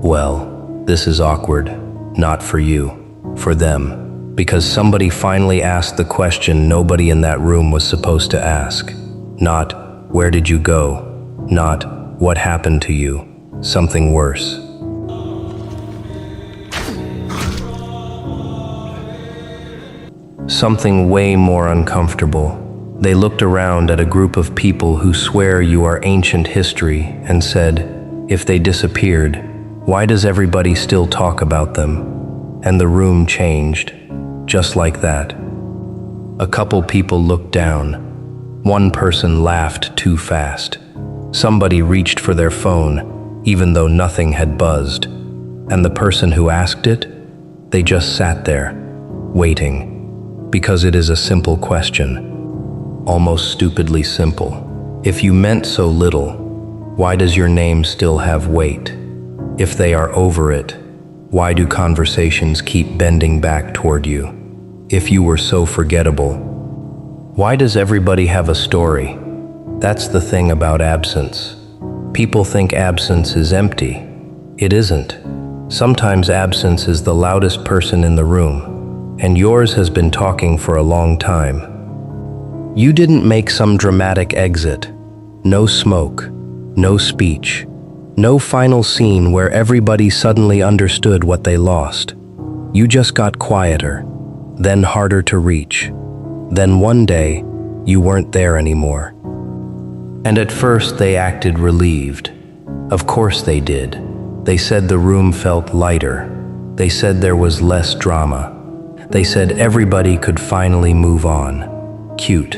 Well, this is awkward. Not for you, for them. Because somebody finally asked the question nobody in that room was supposed to ask. Not, where did you go? Not, what happened to you? Something worse. Something way more uncomfortable. They looked around at a group of people who swear you are ancient history and said, if they disappeared, why does everybody still talk about them? And the room changed, just like that. A couple people looked down. One person laughed too fast. Somebody reached for their phone, even though nothing had buzzed. And the person who asked it, they just sat there, waiting. Because it is a simple question, almost stupidly simple. If you meant so little, why does your name still have weight? If they are over it, why do conversations keep bending back toward you? If you were so forgettable, why does everybody have a story? That's the thing about absence. People think absence is empty. It isn't. Sometimes absence is the loudest person in the room, and yours has been talking for a long time. You didn't make some dramatic exit. No smoke, no speech, no final scene where everybody suddenly understood what they lost. You just got quieter, then harder to reach. Then one day, you weren't there anymore. And at first they acted relieved. Of course they did. They said the room felt lighter. They said there was less drama. They said everybody could finally move on. Cute.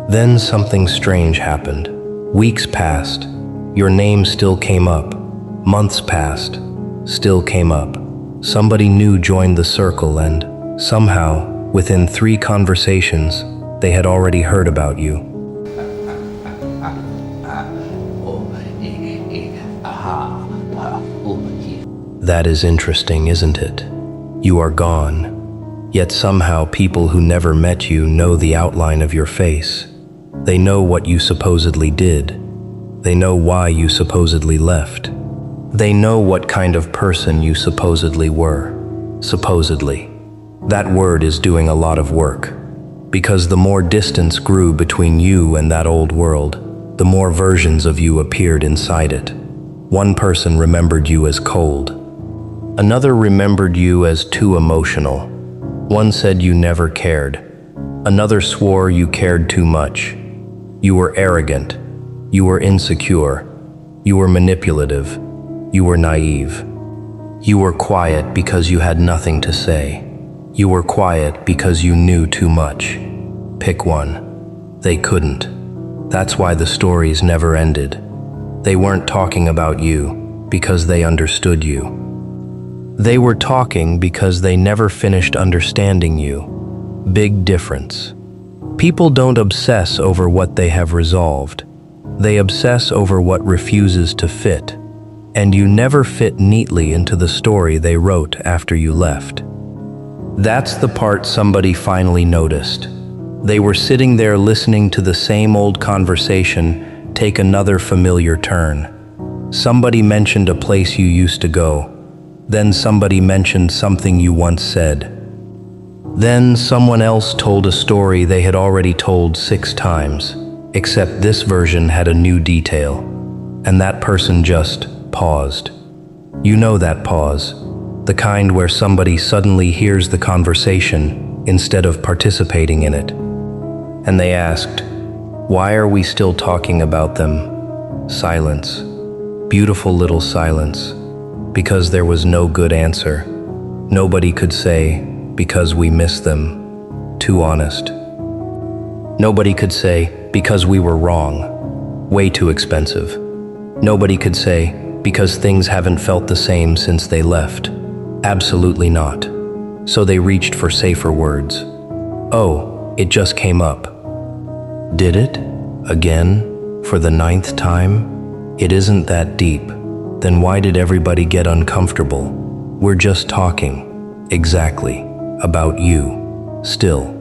Then something strange happened. Weeks passed. Your name still came up. Months passed. Still came up. Somebody new joined the circle and, somehow, within 3 conversations, they had already heard about you. That is interesting, isn't it? You are gone. Yet somehow people who never met you know the outline of your face. They know what you supposedly did. They know why you supposedly left. They know what kind of person you supposedly were. Supposedly. That word is doing a lot of work. Because the more distance grew between you and that old world, the more versions of you appeared inside it. One person remembered you as cold. Another remembered you as too emotional. One said you never cared. Another swore you cared too much. You were arrogant. You were insecure. You were manipulative. You were naive. You were quiet because you had nothing to say. You were quiet because you knew too much. Pick one. They couldn't. That's why the stories never ended. They weren't talking about you because they understood you. They were talking because they never finished understanding you. Big difference. People don't obsess over what they have resolved. They obsess over what refuses to fit. And you never fit neatly into the story they wrote after you left. That's the part somebody finally noticed. They were sitting there listening to the same old conversation take another familiar turn. Somebody mentioned a place you used to go. Then somebody mentioned something you once said. Then someone else told a story they had already told 6 times, except this version had a new detail. And that person just paused. You know that pause, the kind where somebody suddenly hears the conversation instead of participating in it. And they asked, "Why are we still talking about them?" Silence. Beautiful little silence. Because there was no good answer. Nobody could say, because we miss them. Too honest. Nobody could say, because we were wrong. Way too expensive. Nobody could say, because things haven't felt the same since they left. Absolutely not. So they reached for safer words. Oh, it just came up. Did it? Again? For the 9th time? It isn't that deep. Then why did everybody get uncomfortable? We're just talking. Exactly. About you. Still.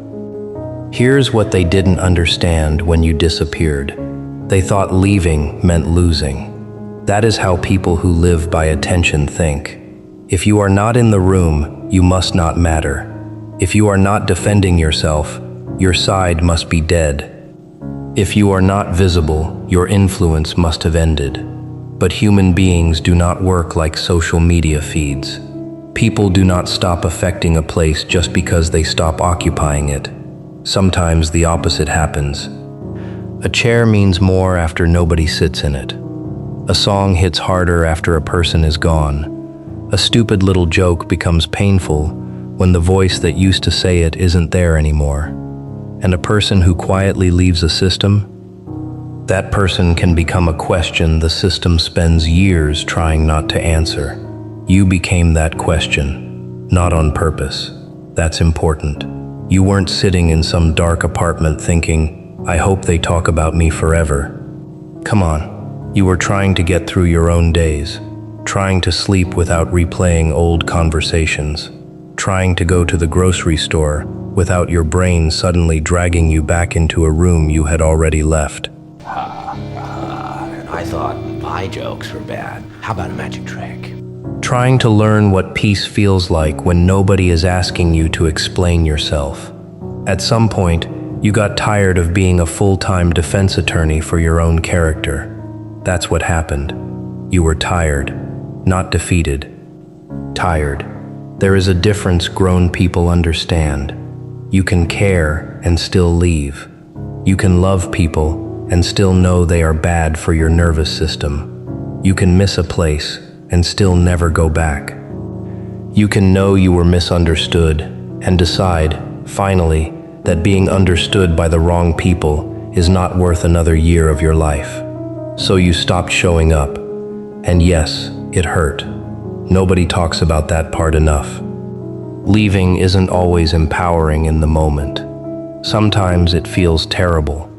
Here's what they didn't understand when you disappeared. They thought leaving meant losing. That is how people who live by attention think. If you are not in the room, you must not matter. If you are not defending yourself, your side must be dead. If you are not visible, your influence must have ended. But human beings do not work like social media feeds. People do not stop affecting a place just because they stop occupying it. Sometimes the opposite happens. A chair means more after nobody sits in it. A song hits harder after a person is gone. A stupid little joke becomes painful when the voice that used to say it isn't there anymore. And a person who quietly leaves a system, that person can become a question the system spends years trying not to answer. You became that question, not on purpose. That's important. You weren't sitting in some dark apartment thinking, I hope they talk about me forever. Come on, you were trying to get through your own days, trying to sleep without replaying old conversations, trying to go to the grocery store without your brain suddenly dragging you back into a room you had already left. I thought my jokes were bad. How about a magic trick? Trying to learn what peace feels like when nobody is asking you to explain yourself. At some point, you got tired of being a full-time defense attorney for your own character. That's what happened. You were tired, not defeated. Tired. There is a difference grown people understand. You can care and still leave. You can love people and still know they are bad for your nervous system. You can miss a place and still never go back. You can know you were misunderstood and decide, finally, that being understood by the wrong people is not worth another year of your life. So you stopped showing up. And yes, it hurt. Nobody talks about that part enough. Leaving isn't always empowering in the moment. Sometimes it feels terrible.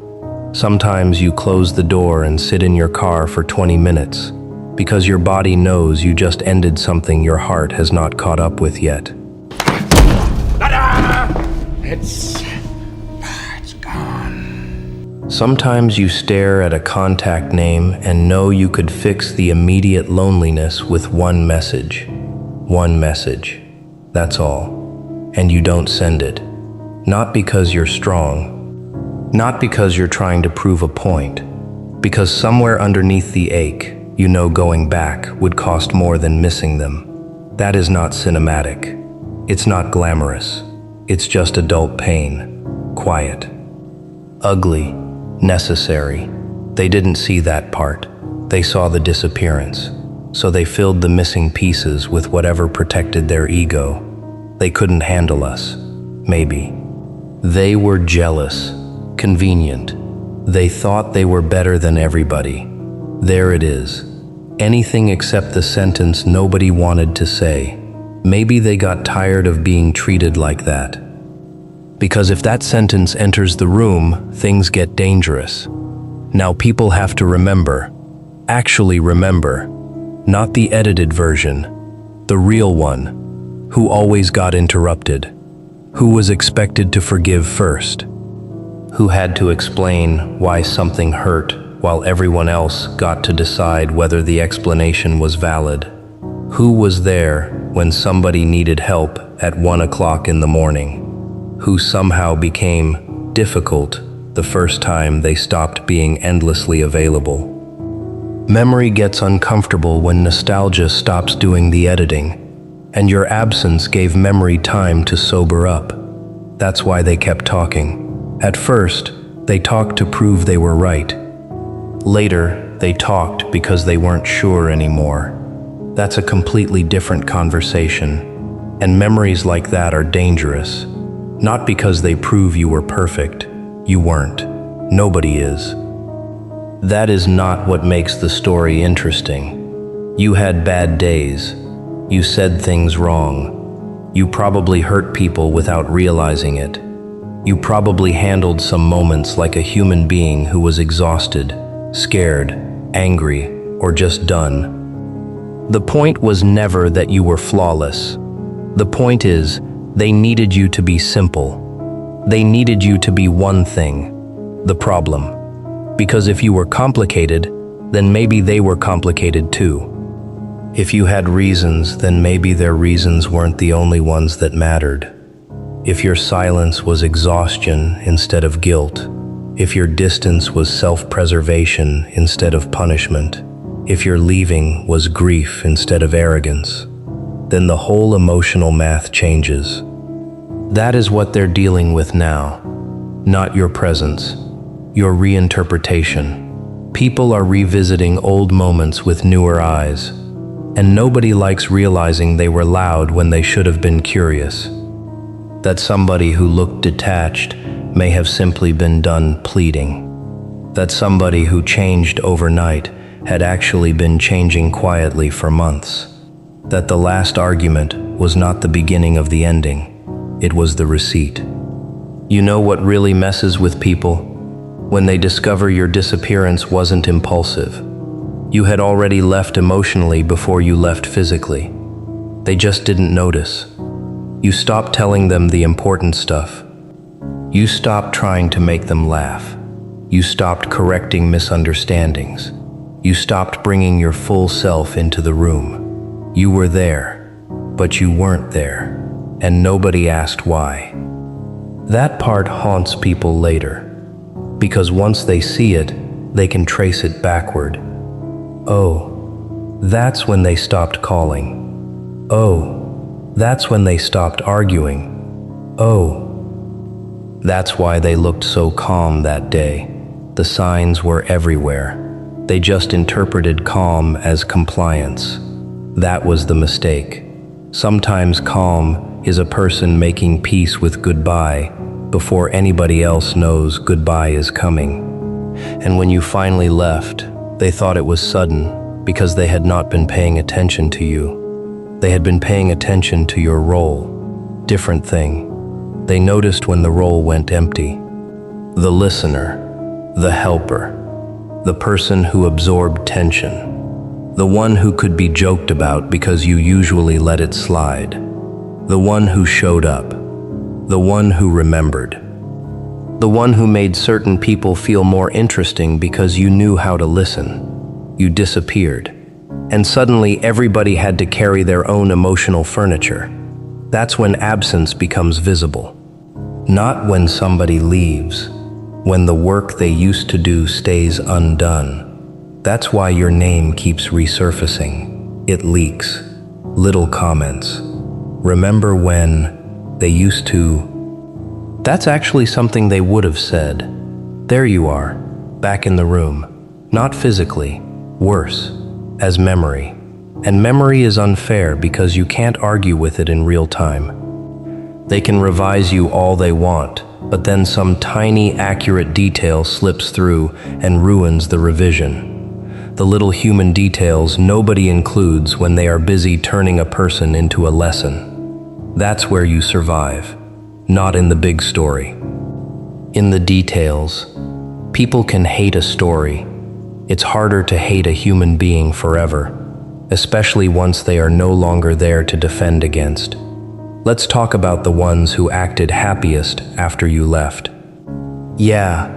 Sometimes you close the door and sit in your car for 20 minutes because your body knows you just ended something your heart has not caught up with yet. It's gone. Sometimes you stare at a contact name and know you could fix the immediate loneliness with one message. One message. That's all. And you don't send it. Not because you're strong. Not because you're trying to prove a point. Because somewhere underneath the ache, you know going back would cost more than missing them. That is not cinematic. It's not glamorous. It's just adult pain. Quiet. Ugly. Necessary. They didn't see that part. They saw the disappearance. So they filled the missing pieces with whatever protected their ego. They couldn't handle us. Maybe. They were jealous. Convenient. They thought they were better than everybody. There it is. Anything except the sentence nobody wanted to say. Maybe they got tired of being treated like that. Because if that sentence enters the room, things get dangerous. Now people have to remember, actually remember, not the edited version, the real one, who always got interrupted, who was expected to forgive first, who had to explain why something hurt while everyone else got to decide whether the explanation was valid, who was there when somebody needed help at 1 o'clock in the morning, who somehow became difficult the first time they stopped being endlessly available. Memory gets uncomfortable when nostalgia stops doing the editing, and your absence gave memory time to sober up. That's why they kept talking. At first, they talked to prove they were right. Later, they talked because they weren't sure anymore. That's a completely different conversation, and memories like that are dangerous. Not because they prove you were perfect. You weren't. Nobody is. That is not what makes the story interesting. You had bad days. You said things wrong. You probably hurt people without realizing it. You probably handled some moments like a human being who was exhausted, scared, angry, or just done. The point was never that you were flawless. The point is, they needed you to be simple. They needed you to be one thing, the problem. Because if you were complicated, then maybe they were complicated too. If you had reasons, then maybe their reasons weren't the only ones that mattered. If your silence was exhaustion instead of guilt, if your distance was self-preservation instead of punishment, if your leaving was grief instead of arrogance, then the whole emotional math changes. That is what they're dealing with now, not your presence, your reinterpretation. People are revisiting old moments with newer eyes, and nobody likes realizing they were loud when they should have been curious. That somebody who looked detached may have simply been done pleading. That somebody who changed overnight had actually been changing quietly for months. That the last argument was not the beginning of the ending, it was the receipt. You know what really messes with people? When they discover your disappearance wasn't impulsive. You had already left emotionally before you left physically. They just didn't notice. You stopped telling them the important stuff. You stopped trying to make them laugh. You stopped correcting misunderstandings. You stopped bringing your full self into the room. You were there, but you weren't there, and nobody asked why. That part haunts people later, because once they see it, they can trace it backward. Oh, that's when they stopped calling. Oh, that's when they stopped arguing. Oh, that's why they looked so calm that day. The signs were everywhere. They just interpreted calm as compliance. That was the mistake. Sometimes calm is a person making peace with goodbye before anybody else knows goodbye is coming. And when you finally left, they thought it was sudden because they had not been paying attention to you. They had been paying attention to your role. Different thing. They noticed when the role went empty. The listener, the helper, the person who absorbed tension, the one who could be joked about because you usually let it slide, the one who showed up, the one who remembered, the one who made certain people feel more interesting because you knew how to listen. You disappeared, and suddenly everybody had to carry their own emotional furniture. That's when absence becomes visible. Not when somebody leaves, when the work they used to do stays undone. That's why your name keeps resurfacing. It leaks. Little comments. Remember when they used to... That's actually something they would have said. There you are, back in the room. Not physically, worse, as memory. And memory is unfair because you can't argue with it in real time. They can revise you all they want, but then some tiny, accurate detail slips through and ruins the revision. The little human details nobody includes when they are busy turning a person into a lesson. That's where you survive, not in the big story. In the details, people can hate a story. It's harder to hate a human being forever, especially once they are no longer there to defend against. Let's talk about the ones who acted happiest after you left. Yeah,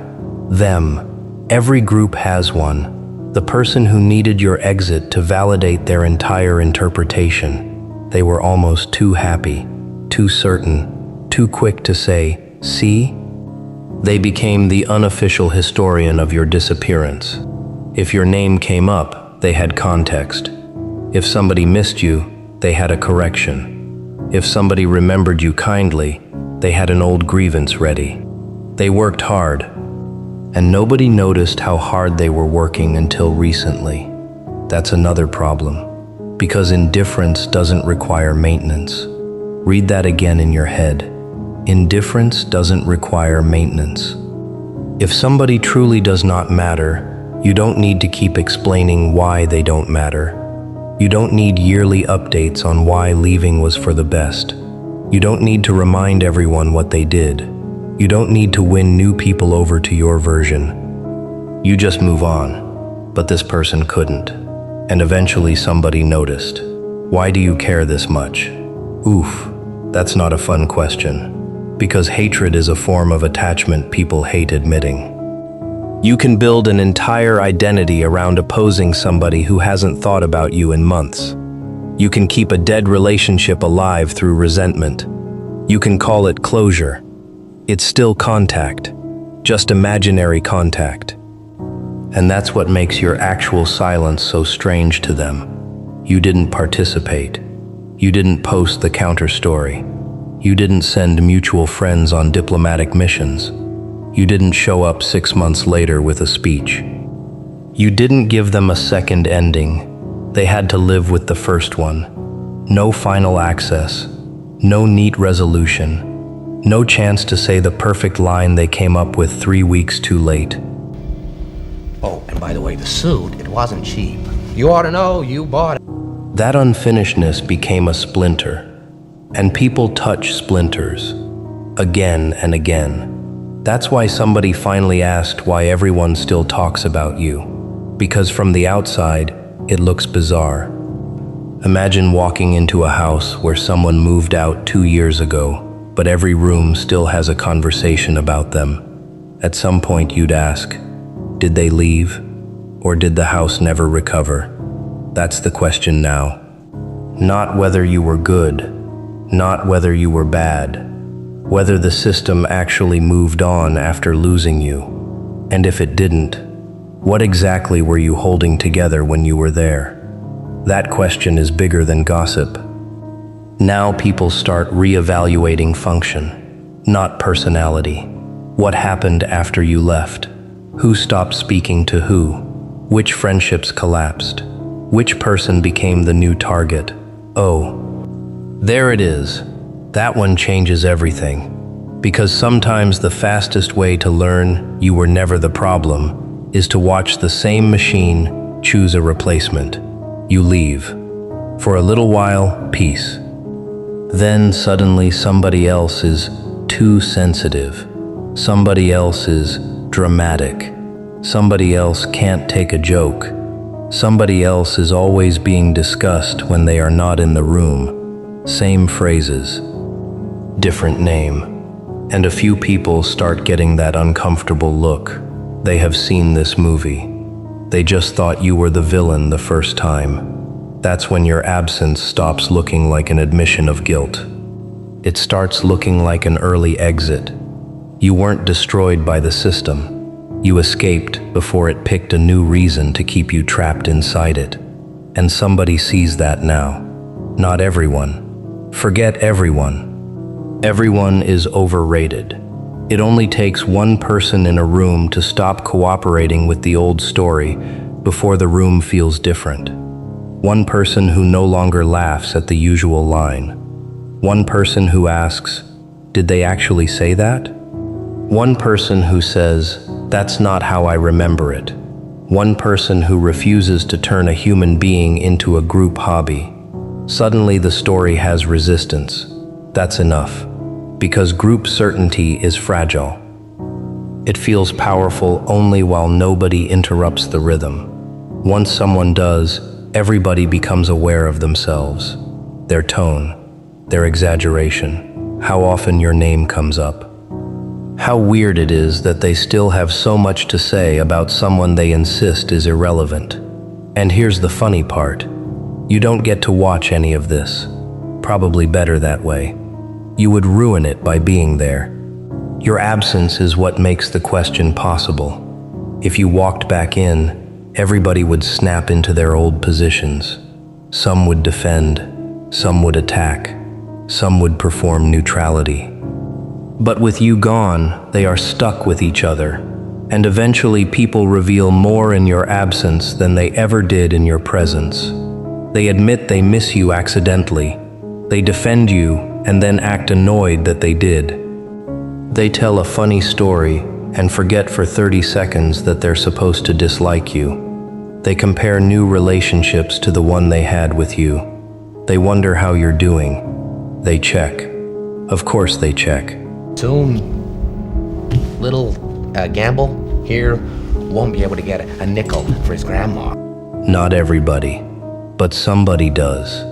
them. Every group has one. The person who needed your exit to validate their entire interpretation. They were almost too happy, too certain, too quick to say, "See?" They became the unofficial historian of your disappearance. If your name came up, they had context. If somebody missed you, they had a correction. If somebody remembered you kindly, they had an old grievance ready. They worked hard, and nobody noticed how hard they were working until recently. That's another problem, because indifference doesn't require maintenance. Read that again in your head. Indifference doesn't require maintenance. If somebody truly does not matter, you don't need to keep explaining why they don't matter. You don't need yearly updates on why leaving was for the best. You don't need to remind everyone what they did. You don't need to win new people over to your version. You just move on. But this person couldn't. And eventually somebody noticed. Why do you care this much? Oof, that's not a fun question. Because hatred is a form of attachment people hate admitting. You can build an entire identity around opposing somebody who hasn't thought about you in months. You can keep a dead relationship alive through resentment. You can call it closure. It's still contact, just imaginary contact. And that's what makes your actual silence so strange to them. You didn't participate. You didn't post the counter story. You didn't send mutual friends on diplomatic missions. You didn't show up 6 months later with a speech. You didn't give them a second ending. They had to live with the first one. No final access. No neat resolution. No chance to say the perfect line they came up with 3 weeks too late. Oh, and by the way, the suit, it wasn't cheap. You ought to know, you bought it. That unfinishedness became a splinter, and people touch splinters again and again. That's why somebody finally asked why everyone still talks about you, because from the outside, it looks bizarre. Imagine walking into a house where someone moved out 2 years ago, but every room still has a conversation about them. At some point you'd ask, did they leave, or did the house never recover? That's the question now. Not whether you were good, not whether you were bad, whether the system actually moved on after losing you. And if it didn't, what exactly were you holding together when you were there? That question is bigger than gossip. Now people start reevaluating function, not personality. What happened after you left? Who stopped speaking to who? Which friendships collapsed? Which person became the new target? Oh, there it is. That one changes everything. Because sometimes the fastest way to learn you were never the problem is to watch the same machine choose a replacement. You leave. For a little while, peace. Then suddenly somebody else is too sensitive. Somebody else is dramatic. Somebody else can't take a joke. Somebody else is always being discussed when they are not in the room. Same phrases, different name. And a few people start getting that uncomfortable look. They have seen this movie. They just thought you were the villain the first time. That's when your absence stops looking like an admission of guilt. It starts looking like an early exit. You weren't destroyed by the system. You escaped before it picked a new reason to keep you trapped inside it. And somebody sees that now. Not everyone. Forget everyone. Everyone is overrated. It only takes one person in a room to stop cooperating with the old story before the room feels different. One person who no longer laughs at the usual line. One person who asks, did they actually say that? One person who says, that's not how I remember it. One person who refuses to turn a human being into a group hobby. Suddenly the story has resistance. That's enough. Because group certainty is fragile. It feels powerful only while nobody interrupts the rhythm. Once someone does, everybody becomes aware of themselves, their tone, their exaggeration, how often your name comes up. How weird it is that they still have so much to say about someone they insist is irrelevant. And here's the funny part. You don't get to watch any of this. Probably better that way. You would ruin it by being there. Your absence is what makes the question possible. If you walked back in, everybody would snap into their old positions. Some would defend, some would attack, some would perform neutrality. But with you gone, they are stuck with each other, and eventually people reveal more in your absence than they ever did in your presence. They admit they miss you accidentally. They defend you and then act annoyed that they did. They tell a funny story and forget for 30 seconds that they're supposed to dislike you. They compare new relationships to the one they had with you. They wonder how you're doing. They check. Of course they check. Soon, little Gamble here won't be able to get a nickel for his grandma. Not everybody, but somebody does.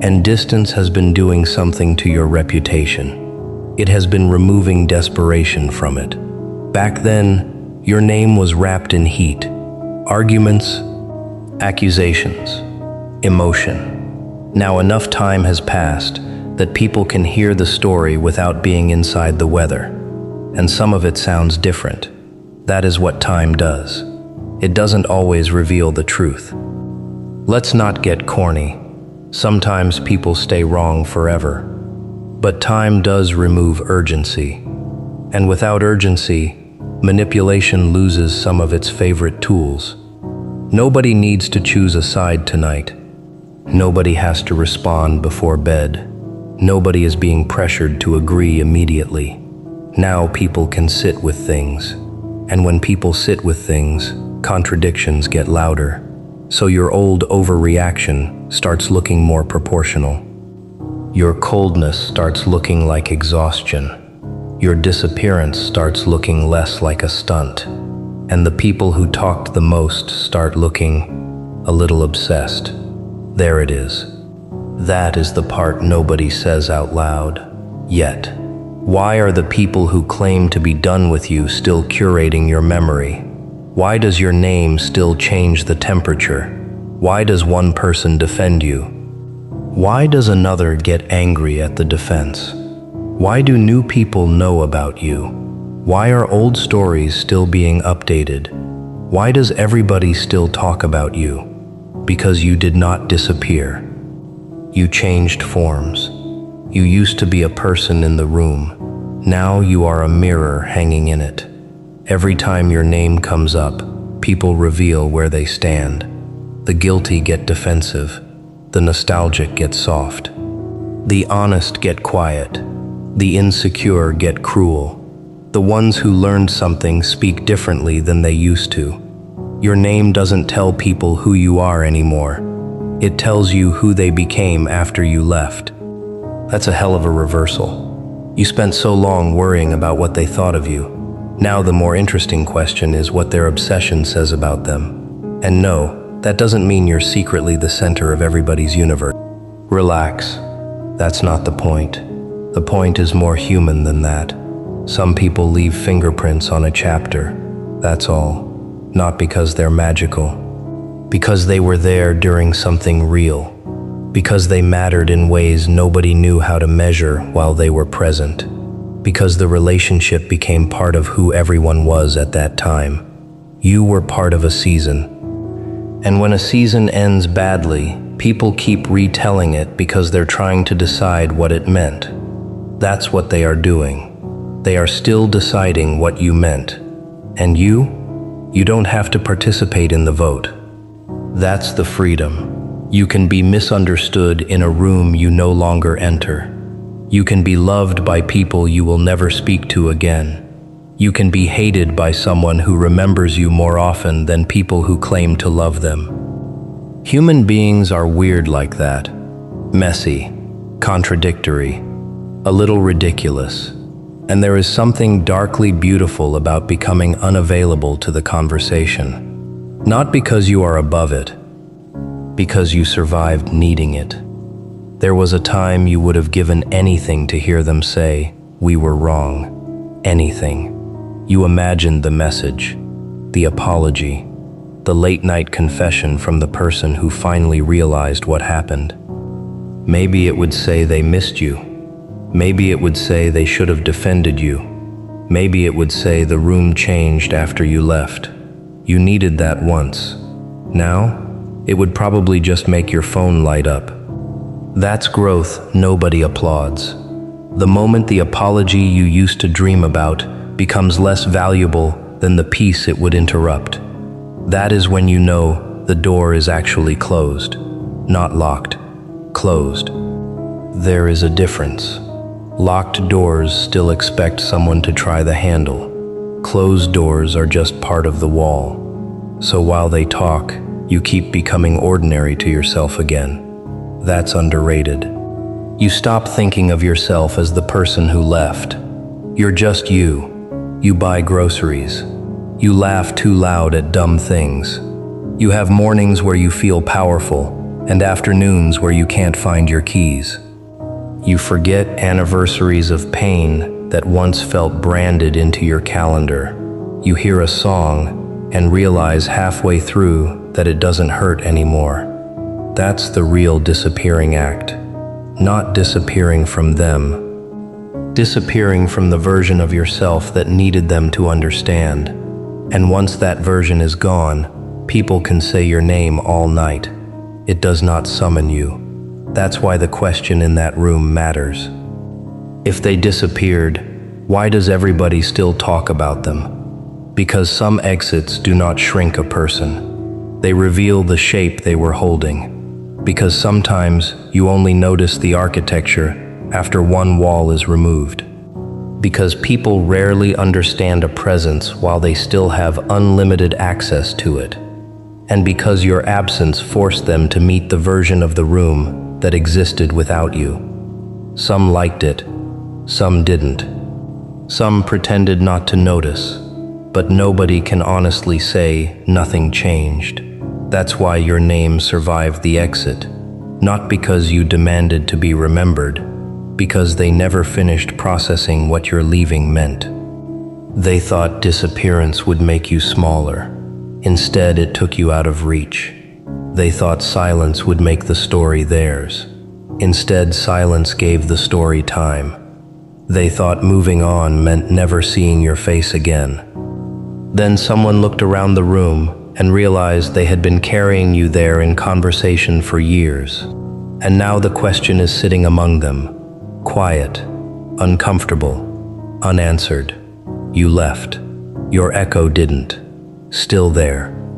And distance has been doing something to your reputation. It has been removing desperation from it. Back then, Your name was wrapped in heat, arguments, accusations, emotion. Now enough time has passed that people can hear the story without being inside the weather, and some of it sounds different. That is what time does. It doesn't always reveal the truth. Let's not get corny. Sometimes people stay wrong forever. But time does remove urgency. And without urgency, manipulation loses some of its favorite tools. Nobody needs to choose a side tonight. Nobody has to respond before bed. Nobody is being pressured to agree immediately. Now people can sit with things. And when people sit with things, contradictions get louder. So your old overreaction starts looking more proportional. Your coldness starts looking like exhaustion. Your disappearance starts looking less like a stunt. And the people who talked the most start looking a little obsessed. There it is. That is the part nobody says out loud. Yet, why are the people who claim to be done with you still curating your memory? Why does your name still change the temperature? Why does one person defend you? Why does another get angry at the defense? Why do new people know about you? Why are old stories still being updated? Why does everybody still talk about you? Because you did not disappear. You changed forms. You used to be a person in the room. Now you are a mirror hanging in it. Every time your name comes up, people reveal where they stand. The guilty get defensive. The nostalgic get soft. The honest get quiet. The insecure get cruel. The ones who learned something speak differently than they used to. Your name doesn't tell people who you are anymore. It tells you who they became after you left. That's a hell of a reversal. You spent so long worrying about what they thought of you. Now the more interesting question is what their obsession says about them. And no, that doesn't mean you're secretly the center of everybody's universe. Relax. That's not the point. The point is more human than that. Some people leave fingerprints on a chapter. That's all. Not because they're magical. Because they were there during something real. Because they mattered in ways nobody knew how to measure while they were present. Because the relationship became part of who everyone was at that time. You were part of a season. And when a season ends badly, people keep retelling it because they're trying to decide what it meant. That's what they are doing. They are still deciding what you meant. And you don't have to participate in the vote. That's the freedom. You can be misunderstood in a room you no longer enter. You can be loved by people you will never speak to again. You can be hated by someone who remembers you more often than people who claim to love them. Human beings are weird like that. Messy, contradictory, a little ridiculous. And there is something darkly beautiful about becoming unavailable to the conversation. Not because you are above it, because you survived needing it. There was a time you would have given anything to hear them say, "We were wrong." Anything. You imagined the message, the apology, the late-night confession from the person who finally realized what happened. Maybe it would say they missed you. Maybe it would say they should have defended you. Maybe it would say the room changed after you left. You needed that once. Now, it would probably just make your phone light up. That's growth nobody applauds. The moment the apology you used to dream about becomes less valuable than the peace it would interrupt. That is when you know the door is actually closed. Not locked. Closed. There is a difference. Locked doors still expect someone to try the handle. Closed doors are just part of the wall. So while they talk, you keep becoming ordinary to yourself again. That's underrated. You stop thinking of yourself as the person who left. You're just you. You buy groceries. You laugh too loud at dumb things. You have mornings where you feel powerful and afternoons where you can't find your keys. You forget anniversaries of pain that once felt branded into your calendar. You hear a song and realize halfway through that it doesn't hurt anymore. That's the real disappearing act. Not disappearing from them. Disappearing from the version of yourself that needed them to understand. And once that version is gone, people can say your name all night. It does not summon you. That's why the question in that room matters. If they disappeared, why does everybody still talk about them? Because some exits do not shrink a person. They reveal the shape they were holding. Because sometimes you only notice the architecture after one wall is removed. Because people rarely understand a presence while they still have unlimited access to it. And because your absence forced them to meet the version of the room that existed without you. Some liked it, some didn't. Some pretended not to notice, but nobody can honestly say nothing changed. That's why your name survived the exit, not because you demanded to be remembered, because they never finished processing what your leaving meant. They thought disappearance would make you smaller. Instead, it took you out of reach. They thought silence would make the story theirs. Instead, silence gave the story time. They thought moving on meant never seeing your face again. Then someone looked around the room and realized they had been carrying you there in conversation for years. And now the question is sitting among them, quiet, uncomfortable, unanswered. You left. Your echo didn't. Still there.